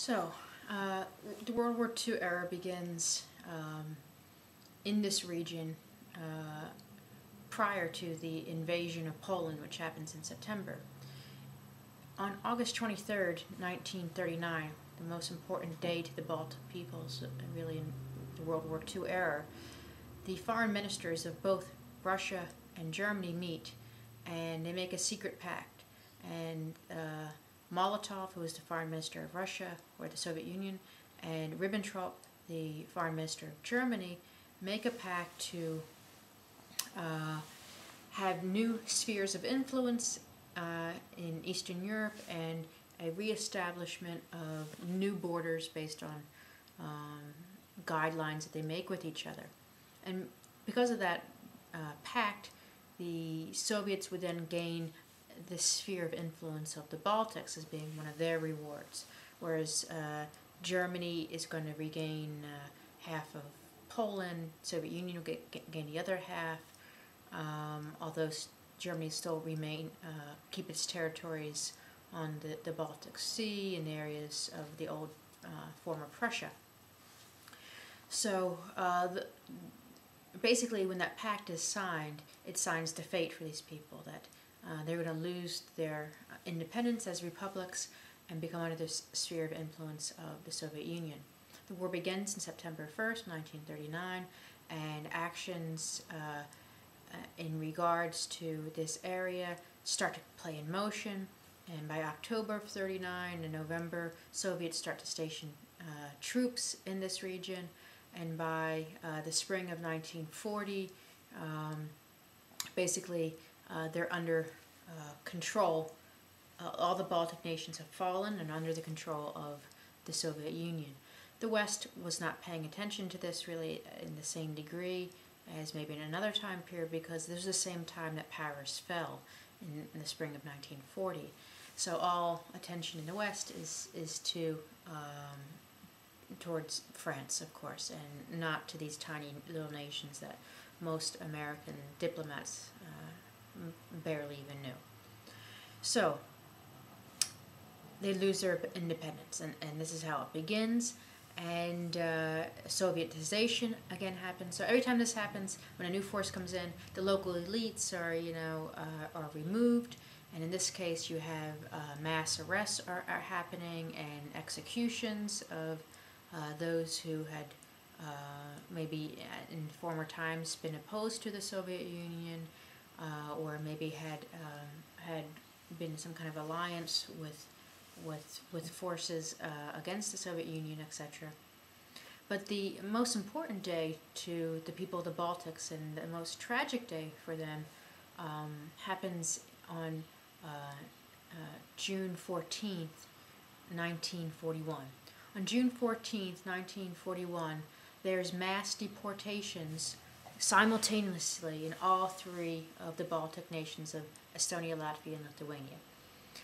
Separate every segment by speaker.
Speaker 1: So, the World War II era begins in this region prior to the invasion of Poland, which happens in September. On August 23rd, 1939, the most important day to the Baltic peoples, really in the World War II era, the foreign ministers of both Russia and Germany meet, and they make a secret pact. And Molotov, who was the foreign minister of Russia, or the Soviet Union, and Ribbentrop, the foreign minister of Germany, make a pact to have new spheres of influence in Eastern Europe and a reestablishment of new borders based on guidelines that they make with each other. And because of that pact, the Soviets would then gain the sphere of influence of the Baltics as being one of their rewards, whereas Germany is going to regain half of Poland, Soviet Union will gain the other half, although Germany still keep its territories on the Baltic Sea and areas of the old former Prussia. So basically when that pact is signed, it signs the fate for these people, that they're going to lose their independence as republics and become under the sphere of influence of the Soviet Union. The war begins on September 1st, 1939, and actions in regards to this area start to play in motion, and by October of 1939 and November, Soviets start to station troops in this region, and by the spring of 1940, basically they're under control. All the Baltic nations have fallen and under the control of the Soviet Union. The West was not paying attention to this really in the same degree as maybe in another time period, because this was the same time that Paris fell in the spring of 1940. So all attention in the West is towards France, of course, and not to these tiny little nations that most American diplomats barely even knew. So they lose their independence, and this is how it begins. And Sovietization again happens. So every time this happens, when a new force comes in, the local elites are removed. And in this case, you have mass arrests are happening and executions of those who had maybe in former times been opposed to the Soviet Union, or maybe had been some kind of alliance with forces against the Soviet Union, etc. But the most important day to the people of the Baltics, and the most tragic day for them, happens on June 14th, 1941. On June 14th, 1941, there's mass deportations simultaneously in all three of the Baltic nations of Estonia, Latvia, and Lithuania.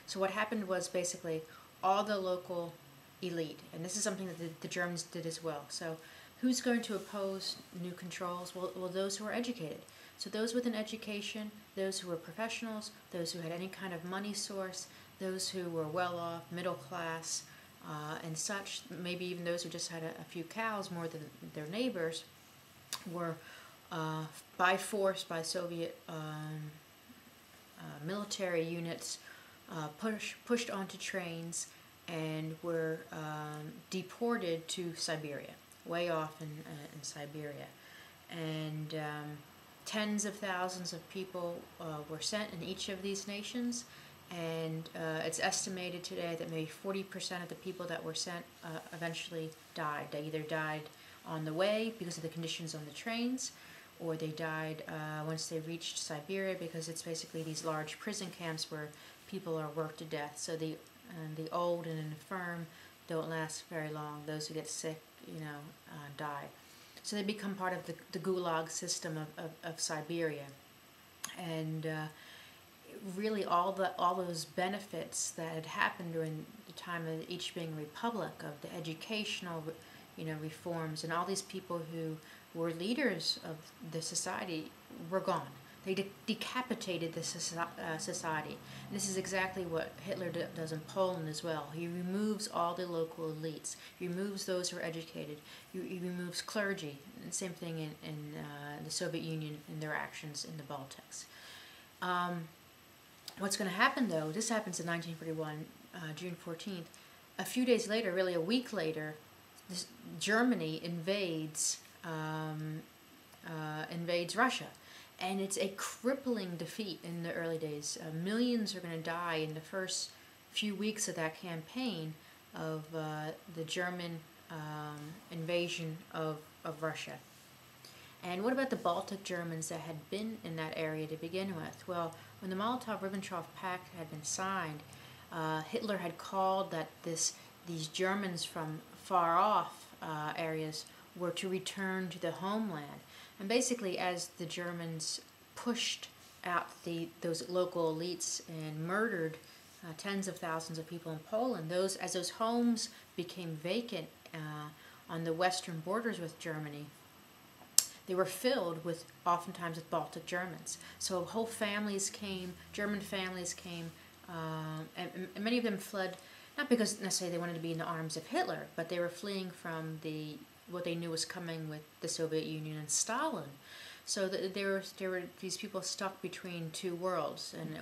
Speaker 1: So what happened was basically all the local elite, and this is something that the Germans did as well. So who's going to oppose new controls? Well, those who are educated. So those with an education, those who were professionals, those who had any kind of money source, those who were well off, middle class, and such, maybe even those who just had a few cows more than their neighbors, were by force, by Soviet military units, pushed onto trains and were deported to Siberia, way off in Siberia. And tens of thousands of people were sent in each of these nations, and it's estimated today that maybe 40% of the people that were sent eventually died. They either died on the way because of the conditions on the trains, or they died once they reached Siberia, because it's basically these large prison camps where people are worked to death. So the old and infirm don't last very long. Those who get sick, die. So they become part of the Gulag system of Siberia. And really all those benefits that had happened during the time of each being a republic, of the educational reforms, and all these people who were leaders of the society were gone. They decapitated the society. And this is exactly what Hitler does in Poland as well. He removes all the local elites. He removes those who are educated. He removes clergy. And same thing in the Soviet Union in their actions in the Baltics. What's going to happen, though, this happens in 1941, June 14th. A few days later, really a week later, Germany invades Russia. And it's a crippling defeat in the early days. Millions are going to die in the first few weeks of that campaign of the German invasion of Russia. And what about the Baltic Germans that had been in that area to begin with? Well, when the Molotov-Ribbentrop Pact had been signed, Hitler had called that these Germans from far off areas were to return to the homeland. And basically, as the Germans pushed out those local elites and murdered tens of thousands of people in Poland, as those homes became vacant on the western borders with Germany, they were filled with, oftentimes, with Baltic Germans. So whole families came, German families came, and many of them fled, not because necessarily they wanted to be in the arms of Hitler, but they were fleeing from what they knew was coming with the Soviet Union and Stalin. So there were these people stuck between two worlds, and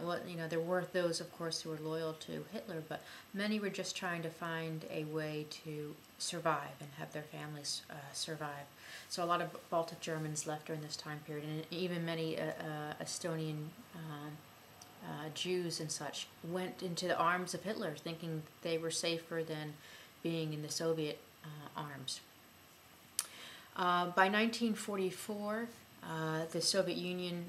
Speaker 1: there were those, of course, who were loyal to Hitler, but many were just trying to find a way to survive and have their families survive. So a lot of Baltic Germans left during this time period, and even many Estonian Jews and such went into the arms of Hitler, thinking they were safer than being in the Soviet arms. By 1944, the Soviet Union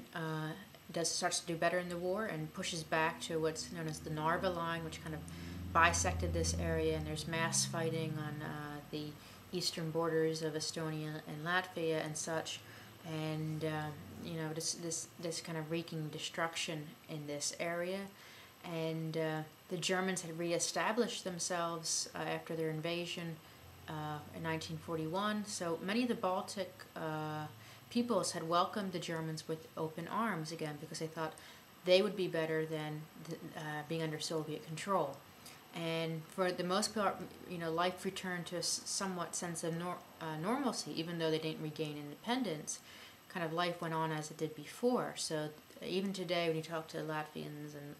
Speaker 1: starts to do better in the war and pushes back to what's known as the Narva Line, which kind of bisected this area, and there's mass fighting on the eastern borders of Estonia and Latvia and such, and this kind of wreaking destruction in this area. And the Germans had reestablished themselves after their invasion in 1941. So many of the Baltic peoples had welcomed the Germans with open arms again, because they thought they would be better than being under Soviet control. And for the most part, life returned to a somewhat sense of normalcy, even though they didn't regain independence. Kind of life went on as it did before. So even today, when you talk to Latvians and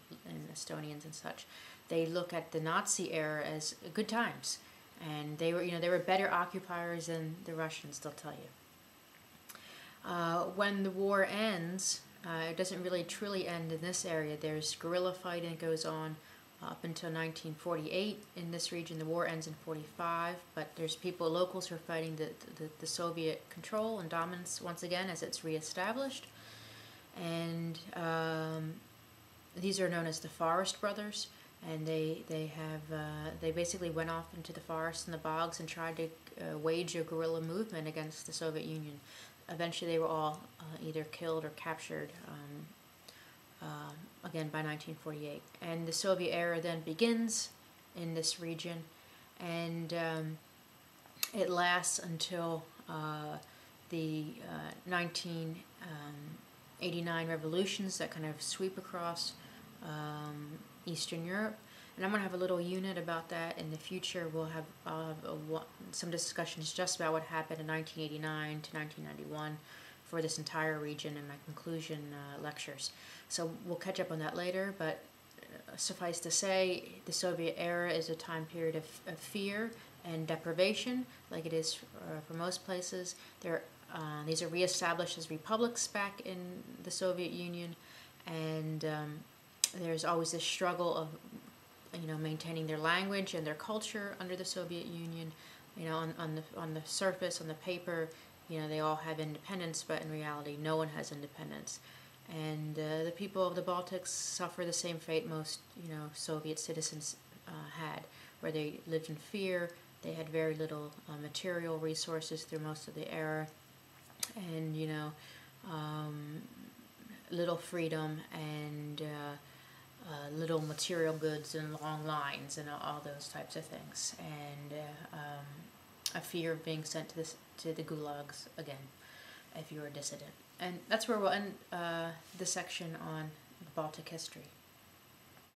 Speaker 1: Estonians and such, they look at the Nazi era as good times, and they were better occupiers than the Russians. They'll tell you. When the war ends, it doesn't really truly end in this area. There's guerrilla fighting that goes on up until 1948 in this region. The war ends in 45, but there's locals who are fighting the Soviet control and dominance once again as it's reestablished. And these are known as the Forest Brothers, and they basically went off into the forests and the bogs and tried to wage a guerrilla movement against the Soviet Union. Eventually they were all either killed or captured again by 1948. And the Soviet era then begins in this region, and it lasts until the 1989 revolutions that kind of sweep across Eastern Europe. And I'm going to have a little unit about that in the future. I'll have some discussions just about what happened in 1989 to 1991 for this entire region in my conclusion lectures. So we'll catch up on that later, but suffice to say, the Soviet era is a time period of fear and deprivation, like it is for most places. These are reestablished as republics back in the Soviet Union, and there's always this struggle of maintaining their language and their culture under the Soviet Union. On the surface, on the paper, they all have independence, but in reality, no one has independence. And the people of the Baltics suffer the same fate most, Soviet citizens had, where they lived in fear. They had very little material resources through most of the era, and little freedom and little material goods and long lines and all those types of things, and a fear of being sent to the gulags again if you were a dissident. And that's where we'll end this section on Baltic history.